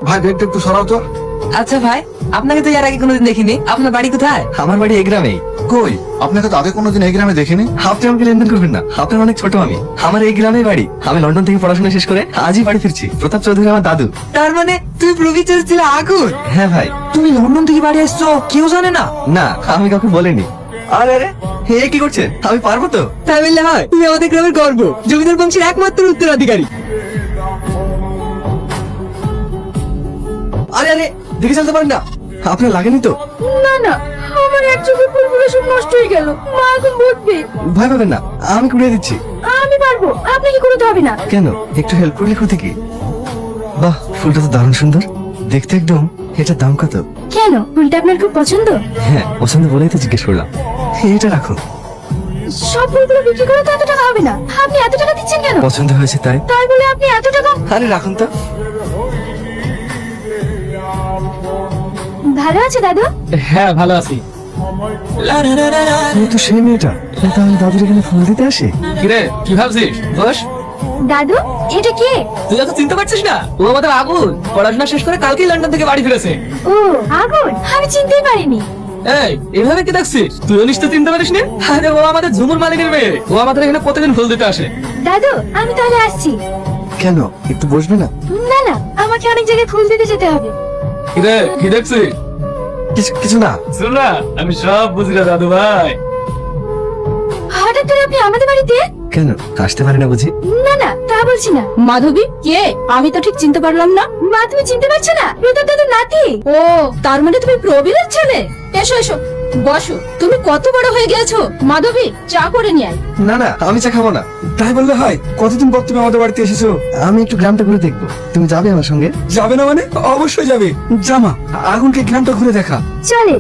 ভাই ব্যাগটা একটু সরাও তো। আচ্ছা ভাই, আপনাকে তো এর আগে কোনোদিন দেখিনি। আপনার বাড়ি কোথায়? আমার বাড়ি এই গ্রামেই। কই, আপনাকে তো আগে কোনোদিন এই গ্রামে দেখিনি। আপনি আমাকে লেনদেন করবেন না, আপনার অনেক ছোট আমি। আমার এই গ্রামেই বাড়ি। আমি লন্ডন থেকে পড়াশোনা শেষ করে আজই বাড়ি ফিরছি। প্রতাপ চৌধুরী আমার দাদু। তার মানে তুমি প্রফেসর ছিলে আগুন? হ্যাঁ ভাই। তুমি লন্ডন থেকে বাড়ি এসছো, কেউ জানে না? না, আমি কাউকে বলিনি। আরে আরে, হে কি করছেন? আমি পারবো তো? তাই বললে হয়? তুমি আমাদের গ্রামের গর্ব, জমিদার বংশের একমাত্র উত্তরাধিকারী। আরে আরে, দেখে চলতে পারেন না? আপনার লাগেনি তো? না না, আমার এক চোখের ফুলগুলো সব নষ্ট হয়ে গেল। মা এখন বকবে। ভয় পাবেন না, আমি কুড়িয়ে দিচ্ছি। আমি পারবো, আপনাকে করতে হবে না। কেন, একটু হেল্প করলে ক্ষতি কি? বাহ, ফুলটা তো দারুণ সুন্দর দেখতে একদম। এটার দাম কত? কেন, ফুলটা আপনার খুব পছন্দ? হ্যাঁ, পছন্দ বলেই তো জিজ্ঞেস করলাম। এটা রাখুন। সব ফুলগুলো বিক্রি করে তো এত টাকা হবে না। আপনি এত টাকা দিচ্ছেন কেন? পছন্দ হয়েছে তাই। তাই বলে আপনি এত টাকা? আরে রাখুন তো। ভালো আছে দাদু? হ্যাঁ ভালো আছি। এই তো সেই মেয়েটা। তাহলে দাদুর এখানে ফুল দিতে আসে? কিরে, কি ভাবছিস? বস। দাদু, এটা কে? তুই তো চিনতে পারছিস না? ও আমাদের আগুন, পড়াশোনা শেষ করে কালকেই লন্ডন থেকে বাড়ি ফিরেছে। ও আগুন, আমি চিনতেই পারিনি। এই, এভাবে কি দেখছিস? তুইও নিশ্চয় চিনতে পারিস না? আরে ও আমাদের ঝুমুর মালিকের মেয়ে। ও আমাদের এখানে প্রতিদিন ফুল দিতে আসে। দাদু, আমি তাহলে আসছি। কেন, একটু বসবে না? না না, আমাকে অনেক জায়গায় ফুল দিতে যেতে হবে। কিরে, কি দেখছিস? কিছু কিছু না। শুন না, আমি সব বুঝি না দাদু ভাই। হঠাৎ করে আপনি আমাদের বাড়িতে? কেন, আসতে পারি না বুঝি? না না, তা বলছি না। মাধবী কে? আমি তো ঠিক চিনতে পারলাম না। মা, তুমি চিনতে পারছো না? প্রতাপ দাদুর নাতি। ও, তার মানে তুমি প্রবীরের ছেলে। এসো এসো, বসো। তুমি কত বড় হয়ে গেছো। মাধবী, চা করে নিয়ে আয়। না না, আমি চা খাবো না। তাই বললে হয়? কতদিন পর তুমি আমাদের বাড়িতে এসেছো? আমি একটু গ্রামটা ঘুরে দেখবো। তুমি যাবে আমার সঙ্গে? যাবে না মানে? অবশ্যই যাবে। জামা, আগুনকে গ্রামটা ঘুরে দেখা। চলে।